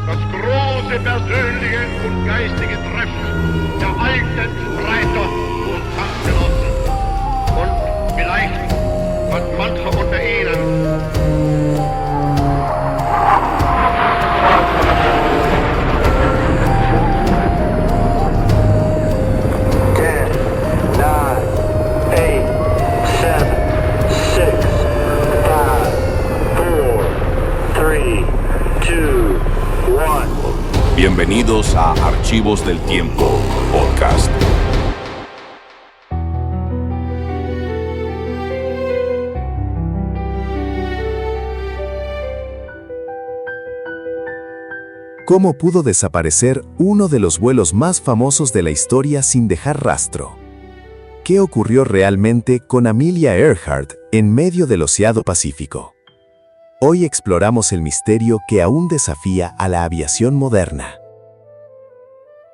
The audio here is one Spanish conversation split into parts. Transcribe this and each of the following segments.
Das große persönliche und geistige Treffen der alten Streiter und Kampfgenossen. Und vielleicht hat mancher unter ihnen Bienvenidos a Archivos del Tiempo, podcast. ¿Cómo pudo desaparecer uno de los vuelos más famosos de la historia sin dejar rastro? ¿Qué ocurrió realmente con Amelia Earhart en medio del Océano Pacífico? Hoy exploramos el misterio que aún desafía a la aviación moderna.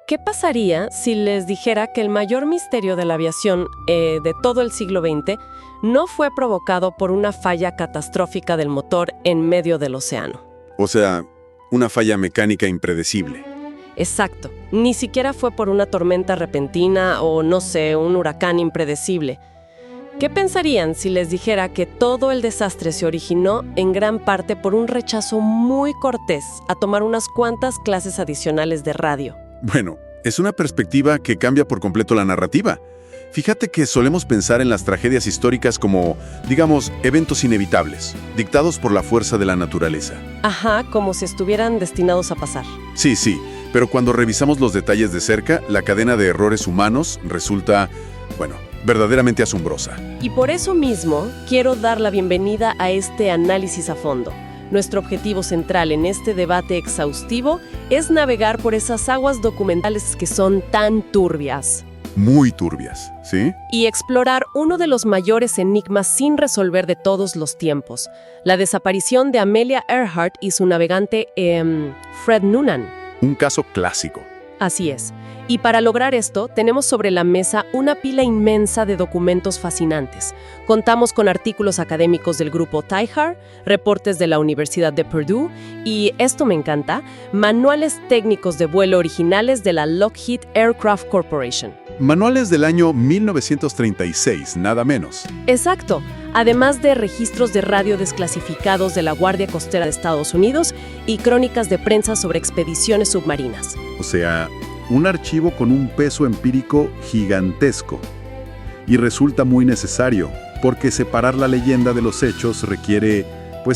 ¿Qué pasaría si les dijera que el mayor misterio de la aviación de todo el siglo XX no fue provocado por una falla catastrófica del motor en medio del océano? O sea, una falla mecánica impredecible. Exacto. Ni siquiera fue por una tormenta repentina o, no sé, un huracán impredecible. ¿Qué pensarían si les dijera que todo el desastre se originó en gran parte por un rechazo muy cortés a tomar unas cuantas clases adicionales de radio? Bueno, es una perspectiva que cambia por completo la narrativa. Fíjate que solemos pensar en las tragedias históricas como, digamos, eventos inevitables, dictados por la fuerza de la naturaleza. Ajá, como si estuvieran destinados a pasar. Sí, pero cuando revisamos los detalles de cerca, la cadena de errores humanos resulta, verdaderamente asombrosa. Y por eso mismo, quiero dar la bienvenida a este análisis a fondo. Nuestro objetivo central en este debate exhaustivo es navegar por esas aguas documentales que son tan turbias. Muy turbias, ¿sí? Y explorar uno de los mayores enigmas sin resolver de todos los tiempos, la desaparición de Amelia Earhart y su navegante Fred Noonan. Un caso clásico. Así es. Y para lograr esto, tenemos sobre la mesa una pila inmensa de documentos fascinantes. Contamos con artículos académicos del grupo TIHAR, reportes de la Universidad de Purdue y, esto me encanta, manuales técnicos de vuelo originales de la Lockheed Aircraft Corporation. Manuales del año 1936, nada menos. Exacto. Además de registros de radio desclasificados de la Guardia Costera de Estados Unidos y crónicas de prensa sobre expediciones submarinas. O sea, un archivo con un peso empírico gigantesco. Y resulta muy necesario, porque separar la leyenda de los hechos requiere,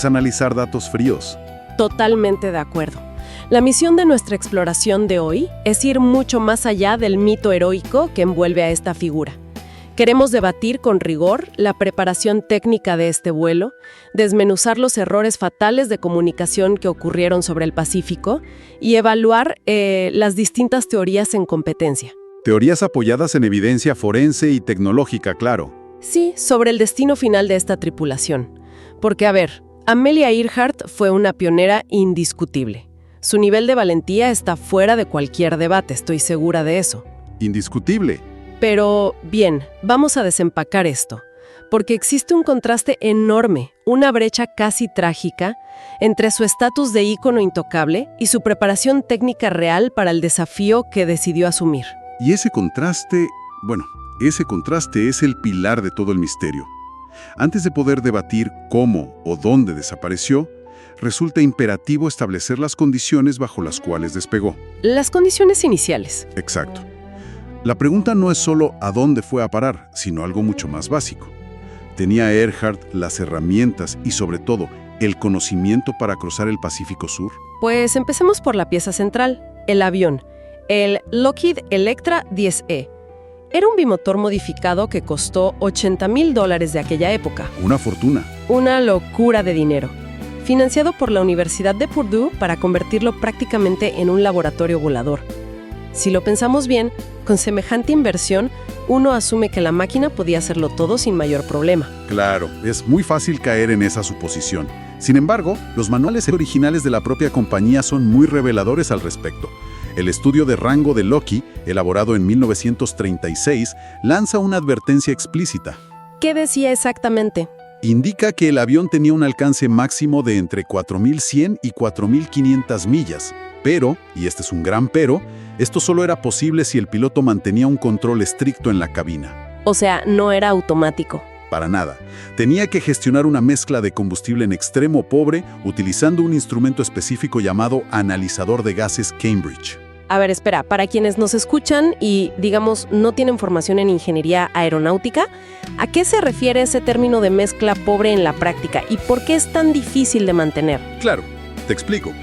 analizar datos fríos. Totalmente de acuerdo. La misión de nuestra exploración de hoy es ir mucho más allá del mito heroico que envuelve a esta figura. Queremos debatir con rigor la preparación técnica de este vuelo, desmenuzar los errores fatales de comunicación que ocurrieron sobre el Pacífico y evaluar las distintas teorías en competencia. Teorías apoyadas en evidencia forense y tecnológica, claro. Sí, sobre el destino final de esta tripulación. Porque, Amelia Earhart fue una pionera indiscutible. Su nivel de valentía está fuera de cualquier debate, estoy segura de eso. Indiscutible. Pero, bien, vamos a desempacar esto, porque existe un contraste enorme, una brecha casi trágica, entre su estatus de ícono intocable y su preparación técnica real para el desafío que decidió asumir. Y ese contraste es el pilar de todo el misterio. Antes de poder debatir cómo o dónde desapareció, resulta imperativo establecer las condiciones bajo las cuales despegó. Las condiciones iniciales. Exacto. La pregunta no es solo a dónde fue a parar, sino algo mucho más básico. ¿Tenía Earhart las herramientas y, sobre todo, el conocimiento para cruzar el Pacífico Sur? Pues empecemos por la pieza central, el avión, el Lockheed Electra 10E. Era un bimotor modificado que costó $80,000 de aquella época. Una fortuna. Una locura de dinero. Financiado por la Universidad de Purdue para convertirlo prácticamente en un laboratorio volador. Si lo pensamos bien, con semejante inversión, uno asume que la máquina podía hacerlo todo sin mayor problema. Claro, es muy fácil caer en esa suposición. Sin embargo, los manuales originales de la propia compañía son muy reveladores al respecto. El estudio de rango de Lockheed, elaborado en 1936, lanza una advertencia explícita. ¿Qué decía exactamente? Indica que el avión tenía un alcance máximo de entre 4.100 y 4.500 millas. Pero, y este es un gran pero, esto solo era posible si el piloto mantenía un control estricto en la cabina. O sea, no era automático. Para nada. Tenía que gestionar una mezcla de combustible en extremo pobre utilizando un instrumento específico llamado analizador de gases Cambridge. A ver, espera, para quienes nos escuchan y, digamos, no tienen formación en ingeniería aeronáutica, ¿a qué se refiere ese término de mezcla pobre en la práctica y por qué es tan difícil de mantener? Claro, te explico.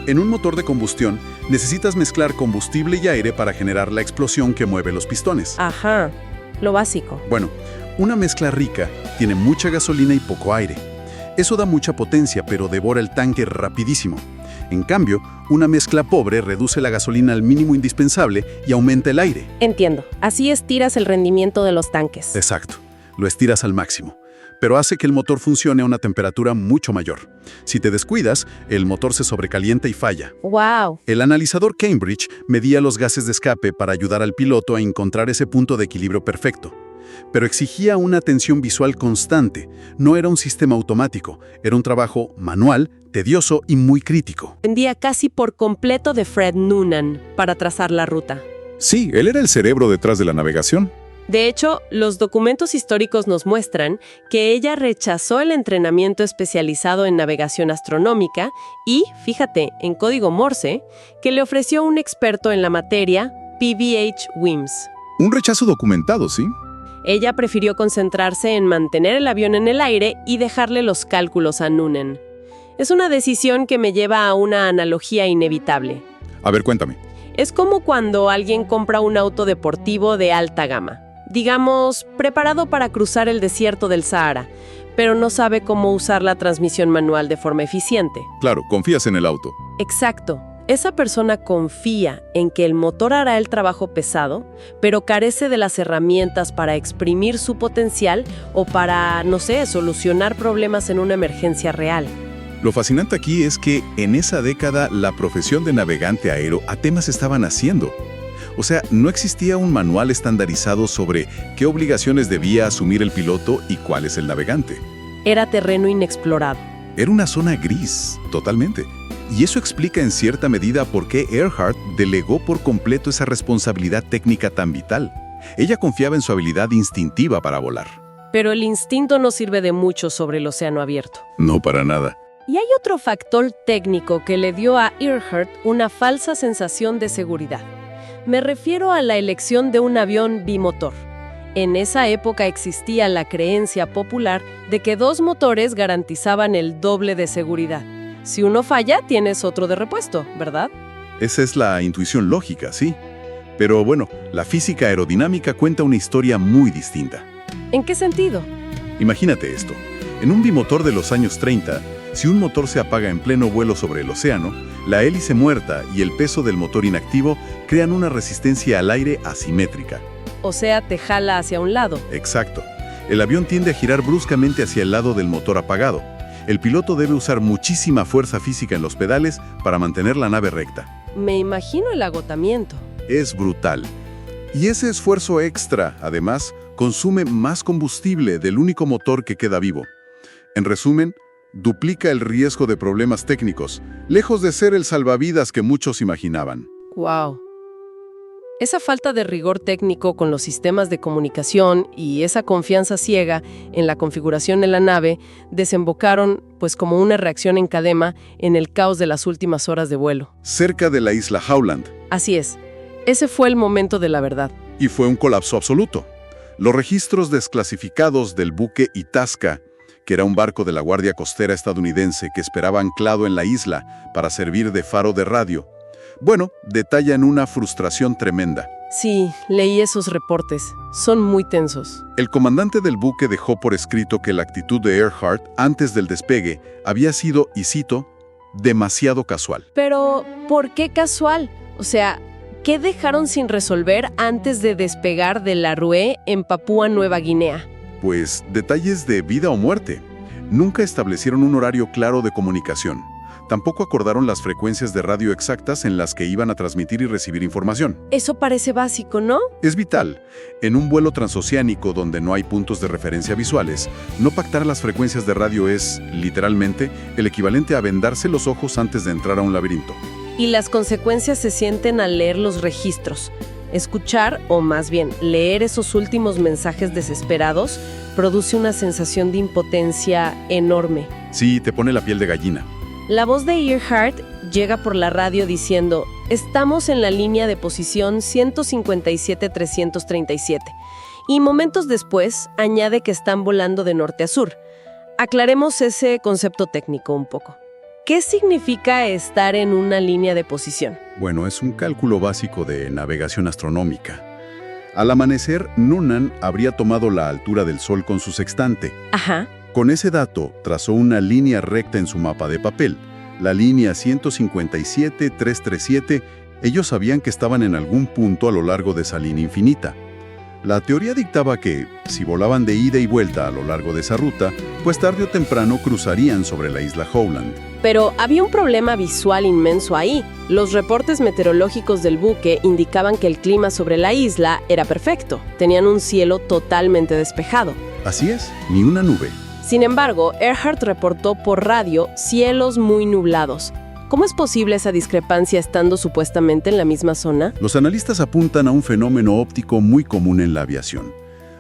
En un motor de combustión necesitas mezclar combustible y aire para generar la explosión que mueve los pistones. Ajá, lo básico. Bueno, una mezcla rica tiene mucha gasolina y poco aire. Eso da mucha potencia, pero devora el tanque rapidísimo. En cambio, una mezcla pobre reduce la gasolina al mínimo indispensable y aumenta el aire. Entiendo. Así estiras el rendimiento de los tanques. Exacto. Lo estiras al máximo. Pero hace que el motor funcione a una temperatura mucho mayor. Si te descuidas, el motor se sobrecalienta y falla. ¡Wow! El analizador Cambridge medía los gases de escape para ayudar al piloto a encontrar ese punto de equilibrio perfecto. Pero exigía una atención visual constante. No era un sistema automático, era un trabajo manual, tedioso y muy crítico. Dependía casi por completo de Fred Noonan para trazar la ruta. Sí, él era el cerebro detrás de la navegación. De hecho, los documentos históricos nos muestran que ella rechazó el entrenamiento especializado en navegación astronómica y, fíjate, en código Morse, que le ofreció un experto en la materia, PVH Wims. Un rechazo documentado, ¿sí? Ella prefirió concentrarse en mantener el avión en el aire y dejarle los cálculos a Noonan. Es una decisión que me lleva a una analogía inevitable. A ver, cuéntame. Es como cuando alguien compra un auto deportivo de alta gama, digamos, preparado para cruzar el desierto del Sahara, pero no sabe cómo usar la transmisión manual de forma eficiente. Claro, confías en el auto. Exacto. Esa persona confía en que el motor hará el trabajo pesado, pero carece de las herramientas para exprimir su potencial o para, no sé, solucionar problemas en una emergencia real. Lo fascinante aquí es que en esa década la profesión de navegante aéreo apenas estaban haciendo. O sea, no existía un manual estandarizado sobre qué obligaciones debía asumir el piloto y cuál es el navegante. Era terreno inexplorado. Era una zona gris, totalmente. Y eso explica en cierta medida por qué Earhart delegó por completo esa responsabilidad técnica tan vital. Ella confiaba en su habilidad instintiva para volar. Pero el instinto no sirve de mucho sobre el océano abierto. No para nada. Y hay otro factor técnico que le dio a Earhart una falsa sensación de seguridad. Me refiero a la elección de un avión bimotor. En esa época existía la creencia popular de que 2 motores garantizaban el doble de seguridad. Si uno falla, tienes otro de repuesto, ¿verdad? Esa es la intuición lógica, sí. Pero bueno, la física aerodinámica cuenta una historia muy distinta. ¿En qué sentido? Imagínate esto. En un bimotor de los años 30, si un motor se apaga en pleno vuelo sobre el océano, la hélice muerta y el peso del motor inactivo crean una resistencia al aire asimétrica. O sea, te jala hacia un lado. Exacto. El avión tiende a girar bruscamente hacia el lado del motor apagado. El piloto debe usar muchísima fuerza física en los pedales para mantener la nave recta. Me imagino el agotamiento. Es brutal. Y ese esfuerzo extra, además, consume más combustible del único motor que queda vivo. En resumen, duplica el riesgo de problemas técnicos, lejos de ser el salvavidas que muchos imaginaban. ¡Wow! Esa falta de rigor técnico con los sistemas de comunicación y esa confianza ciega en la configuración de la nave desembocaron, pues como una reacción en cadena, en el caos de las últimas horas de vuelo. Cerca de la isla Howland. Así es. Ese fue el momento de la verdad. Y fue un colapso absoluto. Los registros desclasificados del buque Itasca, que era un barco de la Guardia Costera estadounidense que esperaba anclado en la isla para servir de faro de radio, bueno, detallan una frustración tremenda. Sí, leí esos reportes. Son muy tensos. El comandante del buque dejó por escrito que la actitud de Earhart antes del despegue había sido, y cito, demasiado casual. Pero, ¿por qué casual? O sea, ¿qué dejaron sin resolver antes de despegar de La Rue en Papúa Nueva Guinea? Pues detalles de vida o muerte. Nunca establecieron un horario claro de comunicación. Tampoco acordaron las frecuencias de radio exactas en las que iban a transmitir y recibir información. Eso parece básico, ¿no? Es vital. En un vuelo transoceánico donde no hay puntos de referencia visuales, no pactar las frecuencias de radio es, literalmente, el equivalente a vendarse los ojos antes de entrar a un laberinto. Y las consecuencias se sienten al leer los registros. Escuchar, o más bien leer esos últimos mensajes desesperados, produce una sensación de impotencia enorme. Sí, te pone la piel de gallina. La voz de Earhart llega por la radio diciendo: estamos en la línea de posición 157-337. Y momentos después añade que están volando de norte a sur. Aclaremos ese concepto técnico un poco. ¿Qué significa estar en una línea de posición? Bueno, es un cálculo básico de navegación astronómica. Al amanecer, Noonan habría tomado la altura del Sol con su sextante. Ajá. Con ese dato, trazó una línea recta en su mapa de papel, la línea 157-337. Ellos sabían que estaban en algún punto a lo largo de esa línea infinita. La teoría dictaba que, si volaban de ida y vuelta a lo largo de esa ruta, pues tarde o temprano cruzarían sobre la isla Howland. Pero había un problema visual inmenso ahí. Los reportes meteorológicos del buque indicaban que el clima sobre la isla era perfecto. Tenían un cielo totalmente despejado. Así es, ni una nube. Sin embargo, Earhart reportó por radio cielos muy nublados. ¿Cómo es posible esa discrepancia estando supuestamente en la misma zona? Los analistas apuntan a un fenómeno óptico muy común en la aviación.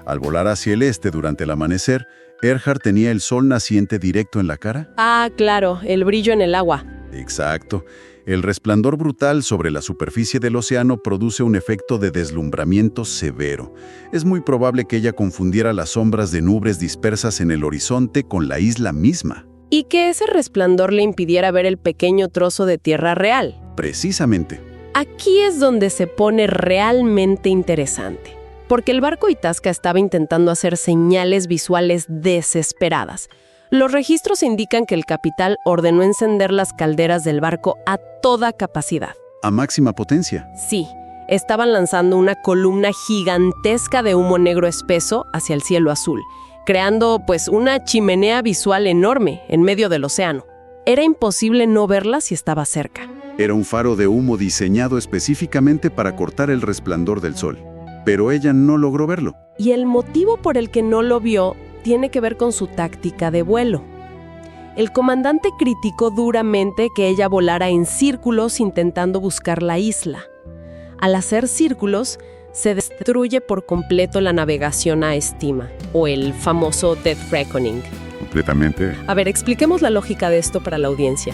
Al volar hacia el este durante el amanecer, Earhart tenía el sol naciente directo en la cara. Ah, claro, el brillo en el agua. Exacto. El resplandor brutal sobre la superficie del océano produce un efecto de deslumbramiento severo. Es muy probable que ella confundiera las sombras de nubes dispersas en el horizonte con la isla misma. Y que ese resplandor le impidiera ver el pequeño trozo de tierra real. Precisamente. Aquí es donde se pone realmente interesante. Porque el barco Itasca estaba intentando hacer señales visuales desesperadas. Los registros indican que el capitán ordenó encender las calderas del barco a toda capacidad. A máxima potencia. Sí, estaban lanzando una columna gigantesca de humo negro espeso hacia el cielo azul, creando pues una chimenea visual enorme en medio del océano. Era imposible no verla si estaba cerca. Era un faro de humo diseñado específicamente para cortar el resplandor del sol. Pero ella no logró verlo. Y el motivo por el que no lo vio tiene que ver con su táctica de vuelo. El comandante criticó duramente que ella volara en círculos intentando buscar la isla. Al hacer círculos, se destruye por completo la navegación a estima, o el famoso Death Reckoning. Completamente. A ver, expliquemos la lógica de esto para la audiencia.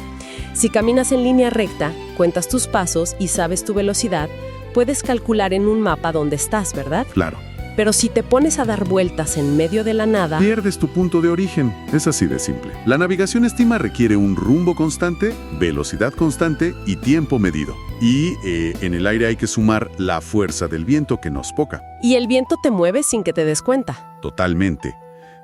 Si caminas en línea recta, cuentas tus pasos y sabes tu velocidad, puedes calcular en un mapa dónde estás, ¿verdad? Claro. Pero si te pones a dar vueltas en medio de la nada... pierdes tu punto de origen. Es así de simple. La navegación estima requiere un rumbo constante, velocidad constante y tiempo medido. Y en el aire hay que sumar la fuerza del viento, que no es poca. Y el viento te mueve sin que te des cuenta. Totalmente.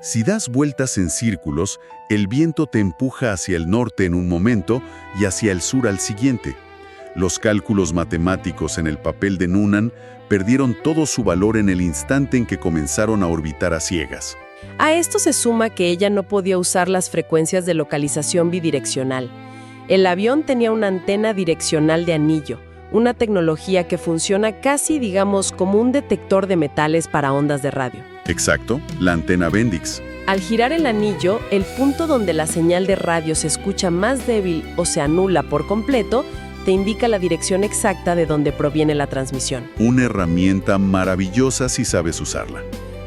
Si das vueltas en círculos, el viento te empuja hacia el norte en un momento y hacia el sur al siguiente. Los cálculos matemáticos en el papel de Noonan perdieron todo su valor en el instante en que comenzaron a orbitar a ciegas. A esto se suma que ella no podía usar las frecuencias de localización bidireccional. El avión tenía una antena direccional de anillo, una tecnología que funciona casi, digamos, como un detector de metales para ondas de radio. Exacto, la antena Bendix. Al girar el anillo, el punto donde la señal de radio se escucha más débil o se anula por completo, te indica la dirección exacta de donde proviene la transmisión. Una herramienta maravillosa si sabes usarla.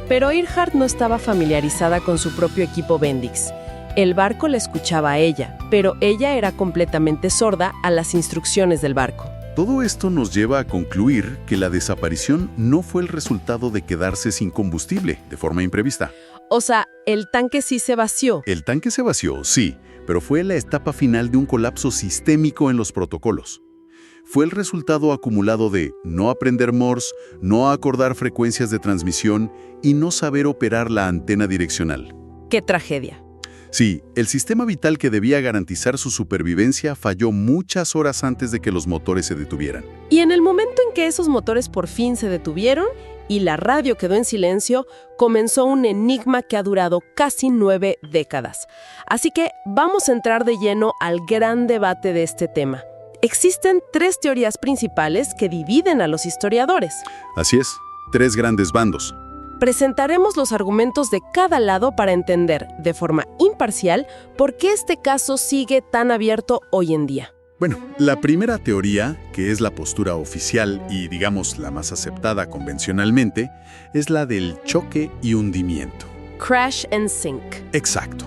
Pero Earhart no estaba familiarizada con su propio equipo Bendix. El barco la escuchaba a ella, pero ella era completamente sorda a las instrucciones del barco. Todo esto nos lleva a concluir que la desaparición no fue el resultado de quedarse sin combustible de forma imprevista. O sea, el tanque sí se vació. El tanque se vació, sí, pero fue la etapa final de un colapso sistémico en los protocolos. Fue el resultado acumulado de no aprender Morse, no acordar frecuencias de transmisión y no saber operar la antena direccional. ¡Qué tragedia! Sí, el sistema vital que debía garantizar su supervivencia falló muchas horas antes de que los motores se detuvieran. Y en el momento en que esos motores por fin se detuvieron, y la radio quedó en silencio, comenzó un enigma que ha durado casi 9 décadas. Así que vamos a entrar de lleno al gran debate de este tema. Existen 3 teorías principales que dividen a los historiadores. Así es, 3 grandes bandos. Presentaremos los argumentos de cada lado para entender, de forma imparcial, por qué este caso sigue tan abierto hoy en día. Bueno, la primera teoría, que es la postura oficial y digamos la más aceptada convencionalmente, es la del choque y hundimiento. Crash and sink. Exacto.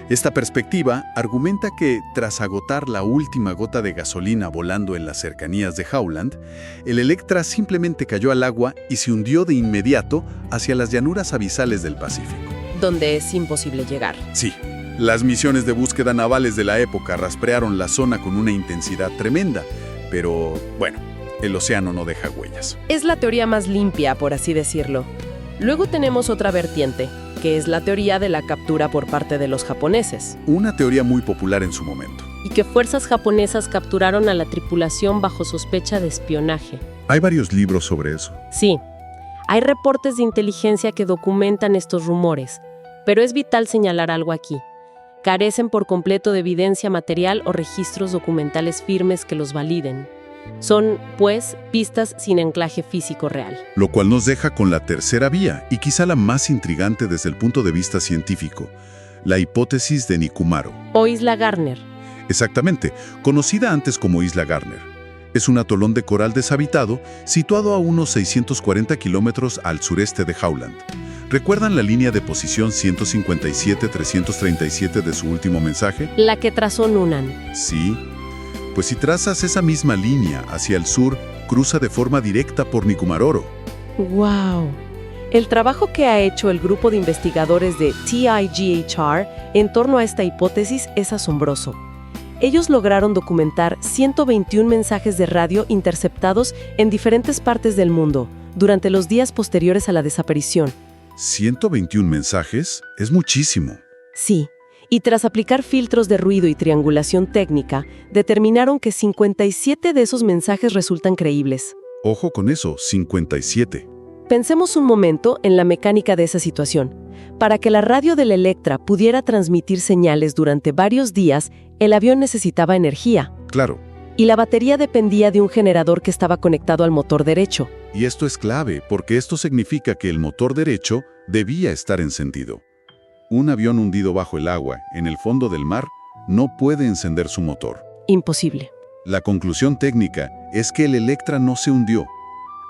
Esta perspectiva argumenta que, tras agotar la última gota de gasolina volando en las cercanías de Howland, el Electra simplemente cayó al agua y se hundió de inmediato hacia las llanuras abisales del Pacífico. Donde es imposible llegar. Sí, las misiones de búsqueda navales de la época rastrearon la zona con una intensidad tremenda, pero, bueno, el océano no deja huellas. Es la teoría más limpia, por así decirlo. Luego tenemos otra vertiente, que es la teoría de la captura por parte de los japoneses. Una teoría muy popular en su momento. Y que fuerzas japonesas capturaron a la tripulación bajo sospecha de espionaje. Hay varios libros sobre eso. Sí, hay reportes de inteligencia que documentan estos rumores, pero es vital señalar algo aquí. Carecen por completo de evidencia material o registros documentales firmes que los validen. Son, pues, pistas sin anclaje físico real. Lo cual nos deja con la tercera vía, y quizá la más intrigante desde el punto de vista científico, la hipótesis de Nikumaro. O Isla Garner. Exactamente, conocida antes como Isla Garner. Es un atolón de coral deshabitado situado a unos 640 kilómetros al sureste de Howland. ¿Recuerdan la línea de posición 157-337 de su último mensaje? La que trazó Noonan. Sí. Pues si trazas esa misma línea hacia el sur, cruza de forma directa por Nikumaroro. ¡Wow! El trabajo que ha hecho el grupo de investigadores de TIGHR en torno a esta hipótesis es asombroso. Ellos lograron documentar 121 mensajes de radio interceptados en diferentes partes del mundo durante los días posteriores a la desaparición. ¿121 mensajes? Es muchísimo. Sí. Y tras aplicar filtros de ruido y triangulación técnica, determinaron que 57 de esos mensajes resultan creíbles. Ojo con eso, 57. Pensemos un momento en la mecánica de esa situación. Para que la radio del Electra pudiera transmitir señales durante varios días, el avión necesitaba energía. Claro. Y la batería dependía de un generador que estaba conectado al motor derecho. Y esto es clave, porque esto significa que el motor derecho debía estar encendido. Un avión hundido bajo el agua, en el fondo del mar, no puede encender su motor. Imposible. La conclusión técnica es que el Electra no se hundió.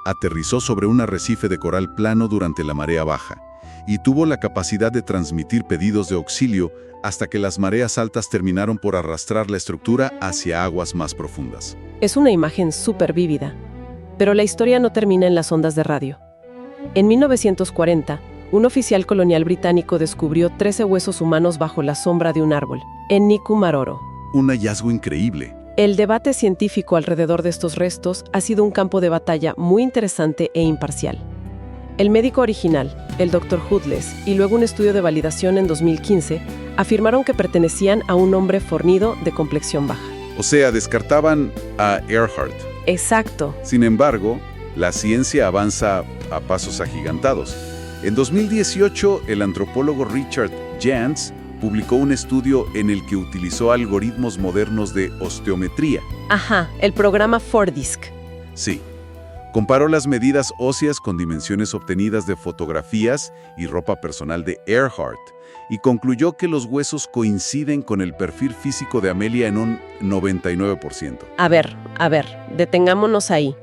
Aterrizó sobre un arrecife de coral plano durante la marea baja y tuvo la capacidad de transmitir pedidos de auxilio hasta que las mareas altas terminaron por arrastrar la estructura hacia aguas más profundas. Es una imagen súper vívida. Pero la historia no termina en las ondas de radio. En 1940, un oficial colonial británico descubrió 13 huesos humanos bajo la sombra de un árbol, en Nikumaroro. Un hallazgo increíble. El debate científico alrededor de estos restos ha sido un campo de batalla muy interesante e imparcial. El médico original, el Dr. Hoodless, y luego un estudio de validación en 2015, afirmaron que pertenecían a un hombre fornido de complexión baja. O sea, descartaban a Earhart. Exacto. Sin embargo, la ciencia avanza a pasos agigantados. En 2018, el antropólogo Richard Jantz publicó un estudio en el que utilizó algoritmos modernos de osteometría. Ajá, el programa Fordisk. Sí. Comparó las medidas óseas con dimensiones obtenidas de fotografías y ropa personal de Earhart y concluyó que los huesos coinciden con el perfil físico de Amelia en un 99%. A ver, detengámonos ahí.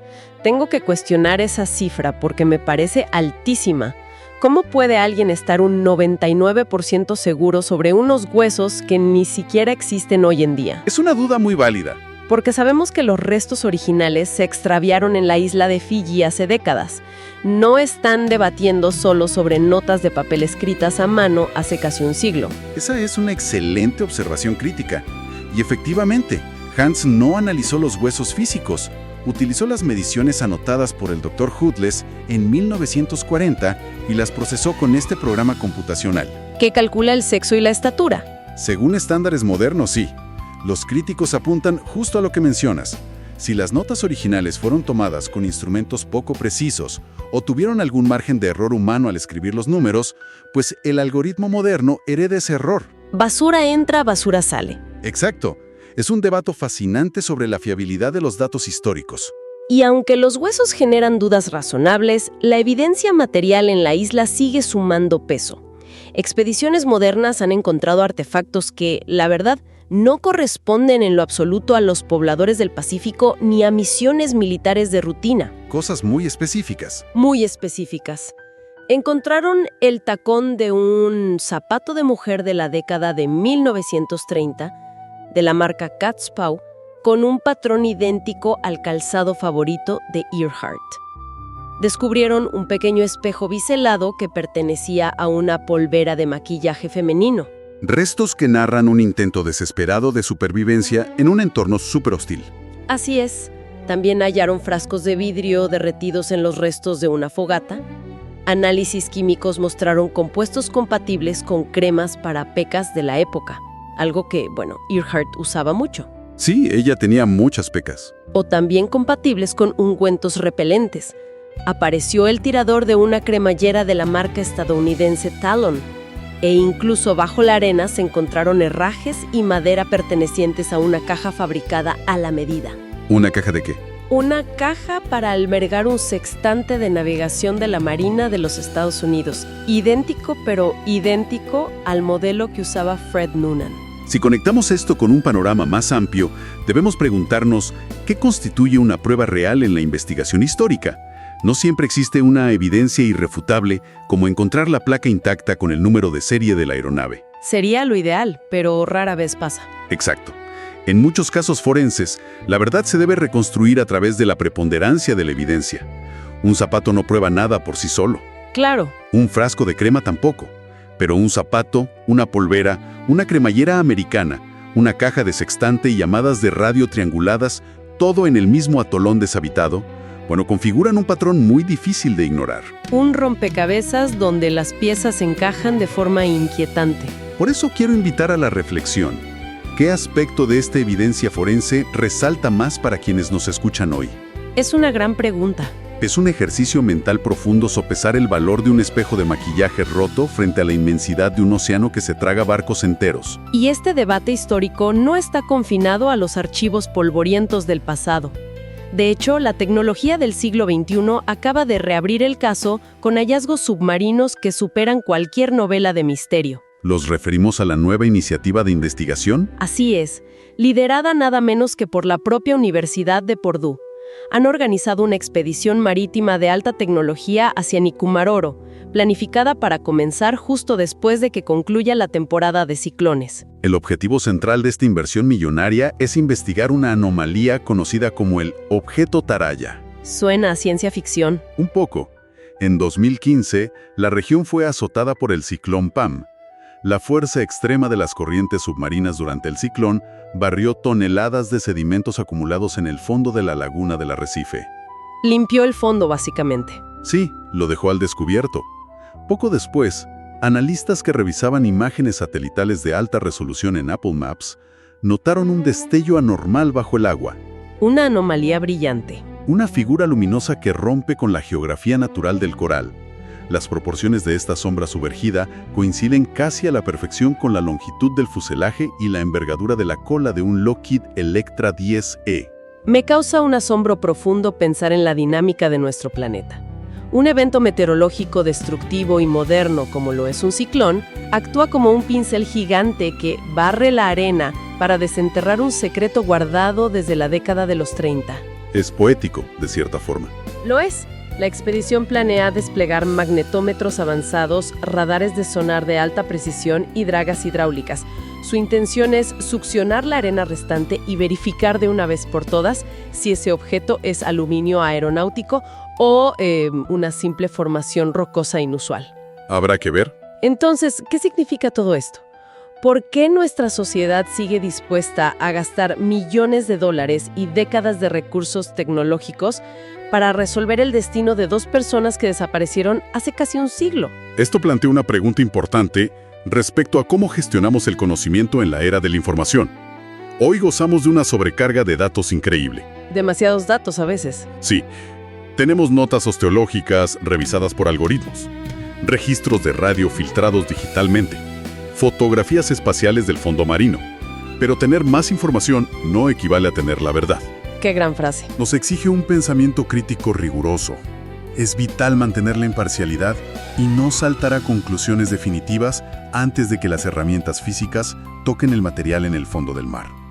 Tengo que cuestionar esa cifra porque me parece altísima. ¿Cómo puede alguien estar un 99% seguro sobre unos huesos que ni siquiera existen hoy en día? Es una duda muy válida. Porque sabemos que los restos originales se extraviaron en la isla de Fiji hace décadas. No están debatiendo solo sobre notas de papel escritas a mano hace casi un siglo. Esa es una excelente observación crítica. Y efectivamente, Hans no analizó los huesos físicos. Utilizó las mediciones anotadas por el Dr. Hoodless en 1940 y las procesó con este programa computacional. ¿Que calcula el sexo y la estatura? Según estándares modernos, sí. Los críticos apuntan justo a lo que mencionas. Si las notas originales fueron tomadas con instrumentos poco precisos o tuvieron algún margen de error humano al escribir los números, pues el algoritmo moderno hereda ese error. Basura entra, basura sale. Exacto. Es un debate fascinante sobre la fiabilidad de los datos históricos. Y aunque los huesos generan dudas razonables, la evidencia material en la isla sigue sumando peso. Expediciones modernas han encontrado artefactos que, la verdad, no corresponden en lo absoluto a los pobladores del Pacífico ni a misiones militares de rutina. Cosas muy específicas. Muy específicas. Encontraron el tacón de un zapato de mujer de la década de 1930, de la marca Cat's Paw, con un patrón idéntico al calzado favorito de Earhart. Descubrieron un pequeño espejo biselado que pertenecía a una polvera de maquillaje femenino. Restos que narran un intento desesperado de supervivencia en un entorno súper hostil. Así es. También hallaron frascos de vidrio derretidos en los restos de una fogata. Análisis químicos mostraron compuestos compatibles con cremas para pecas de la época, algo que, Earhart usaba mucho. Sí, ella tenía muchas pecas. O también compatibles con ungüentos repelentes. Apareció el tirador de una cremallera de la marca estadounidense Talon. E incluso bajo la arena se encontraron herrajes y madera pertenecientes a una caja fabricada a la medida. ¿Una caja de qué? Una caja para albergar un sextante de navegación de la Marina de los Estados Unidos. Idéntico al modelo que usaba Fred Noonan. Si conectamos esto con un panorama más amplio, debemos preguntarnos ¿qué constituye una prueba real en la investigación histórica? No siempre existe una evidencia irrefutable como encontrar la placa intacta con el número de serie de la aeronave. Sería lo ideal, pero rara vez pasa. Exacto. En muchos casos forenses, la verdad se debe reconstruir a través de la preponderancia de la evidencia. Un zapato no prueba nada por sí solo. Claro. Un frasco de crema tampoco. Pero un zapato, una polvera, una cremallera americana, una caja de sextante y llamadas de radio trianguladas, todo en el mismo atolón deshabitado, configuran un patrón muy difícil de ignorar. Un rompecabezas donde las piezas encajan de forma inquietante. Por eso quiero invitar a la reflexión. ¿Qué aspecto de esta evidencia forense resalta más para quienes nos escuchan hoy? Es una gran pregunta. Es un ejercicio mental profundo sopesar el valor de un espejo de maquillaje roto frente a la inmensidad de un océano que se traga barcos enteros. Y este debate histórico no está confinado a los archivos polvorientos del pasado. De hecho, la tecnología del siglo XXI acaba de reabrir el caso con hallazgos submarinos que superan cualquier novela de misterio. ¿Los referimos a la nueva iniciativa de investigación? Así es, liderada nada menos que por la propia Universidad de Purdue. Han organizado una expedición marítima de alta tecnología hacia Nikumaroro, planificada para comenzar justo después de que concluya la temporada de ciclones. El objetivo central de esta inversión millonaria es investigar una anomalía conocida como el objeto Taraya. Suena a ciencia ficción. Un poco. En 2015, la región fue azotada por el ciclón Pam. La fuerza extrema de las corrientes submarinas durante el ciclón barrió toneladas de sedimentos acumulados en el fondo de la laguna del arrecife. Limpió el fondo, básicamente. Sí, lo dejó al descubierto. Poco después, analistas que revisaban imágenes satelitales de alta resolución en Apple Maps notaron un destello anormal bajo el agua. Una anomalía brillante. Una figura luminosa que rompe con la geografía natural del coral. Las proporciones de esta sombra sumergida coinciden casi a la perfección con la longitud del fuselaje y la envergadura de la cola de un Lockheed Electra 10E. Me causa un asombro profundo pensar en la dinámica de nuestro planeta. Un evento meteorológico destructivo y moderno como lo es un ciclón, actúa como un pincel gigante que barre la arena para desenterrar un secreto guardado desde la década de los 30. Es poético, de cierta forma. Lo es. La expedición planea desplegar magnetómetros avanzados, radares de sonar de alta precisión y dragas hidráulicas. Su intención es succionar la arena restante y verificar de una vez por todas si ese objeto es aluminio aeronáutico o una simple formación rocosa inusual. Habrá que ver. Entonces, ¿qué significa todo esto? ¿Por qué nuestra sociedad sigue dispuesta a gastar millones de dólares y décadas de recursos tecnológicos para resolver el destino de dos personas que desaparecieron hace casi un siglo? Esto plantea una pregunta importante respecto a cómo gestionamos el conocimiento en la era de la información. Hoy gozamos de una sobrecarga de datos increíble. Demasiados datos a veces. Sí, tenemos notas osteológicas revisadas por algoritmos, registros de radio filtrados digitalmente, fotografías espaciales del fondo marino. Pero tener más información no equivale a tener la verdad. Qué gran frase. Nos exige un pensamiento crítico riguroso. Es vital mantener la imparcialidad y no saltar a conclusiones definitivas antes de que las herramientas físicas toquen el material en el fondo del mar.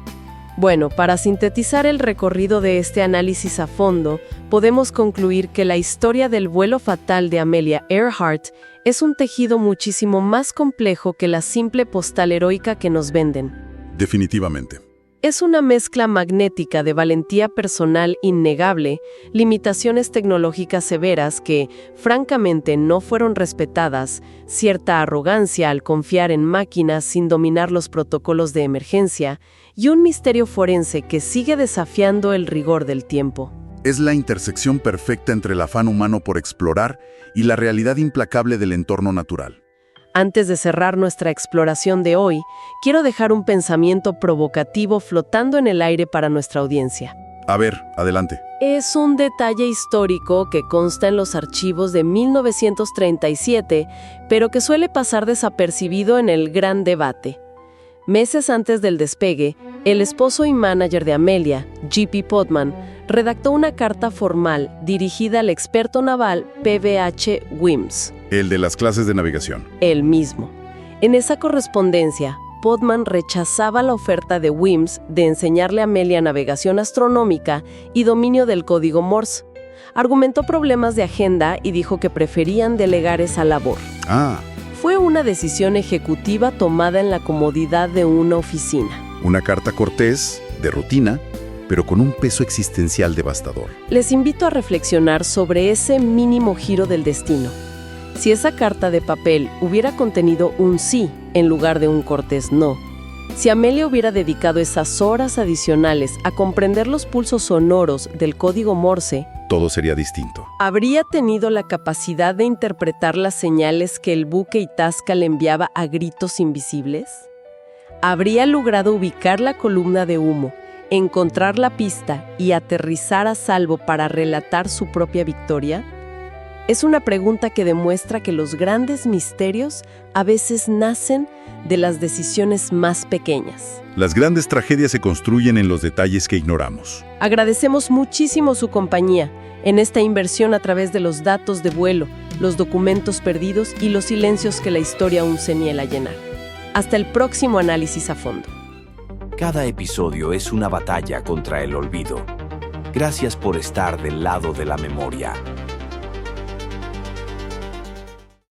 Bueno, para sintetizar el recorrido de este análisis a fondo, podemos concluir que la historia del vuelo fatal de Amelia Earhart es un tejido muchísimo más complejo que la simple postal heroica que nos venden. Definitivamente. Es una mezcla magnética de valentía personal innegable, limitaciones tecnológicas severas que, francamente, no fueron respetadas, cierta arrogancia al confiar en máquinas sin dominar los protocolos de emergencia, y un misterio forense que sigue desafiando el rigor del tiempo. Es la intersección perfecta entre el afán humano por explorar y la realidad implacable del entorno natural. Antes de cerrar nuestra exploración de hoy, quiero dejar un pensamiento provocativo flotando en el aire para nuestra audiencia. A ver, adelante. Es un detalle histórico que consta en los archivos de 1937, pero que suele pasar desapercibido en el gran debate. Meses antes del despegue, el esposo y manager de Amelia, J.P. Podman, redactó una carta formal dirigida al experto naval PBH Wims. El de las clases de navegación. Él mismo. En esa correspondencia, Podman rechazaba la oferta de Wims de enseñarle a Amelia navegación astronómica y dominio del código Morse. Argumentó problemas de agenda y dijo que preferían delegar esa labor. Fue una decisión ejecutiva tomada en la comodidad de una oficina. Una carta cortés, de rutina, pero con un peso existencial devastador. Les invito a reflexionar sobre ese mínimo giro del destino. Si esa carta de papel hubiera contenido un sí en lugar de un cortés no, si Amelia hubiera dedicado esas horas adicionales a comprender los pulsos sonoros del código Morse, todo sería distinto. ¿habría tenido la capacidad de interpretar las señales que el buque Itasca le enviaba a gritos invisibles? ¿Habría logrado ubicar la columna de humo, encontrar la pista y aterrizar a salvo para relatar su propia victoria? Es una pregunta que demuestra que los grandes misterios a veces nacen de las decisiones más pequeñas. Las grandes tragedias se construyen en los detalles que ignoramos. Agradecemos muchísimo su compañía en esta inversión a través de los datos de vuelo, los documentos perdidos y los silencios que la historia aún se niega a llenar. Hasta el próximo análisis a fondo. Cada episodio es una batalla contra el olvido. Gracias por estar del lado de la memoria.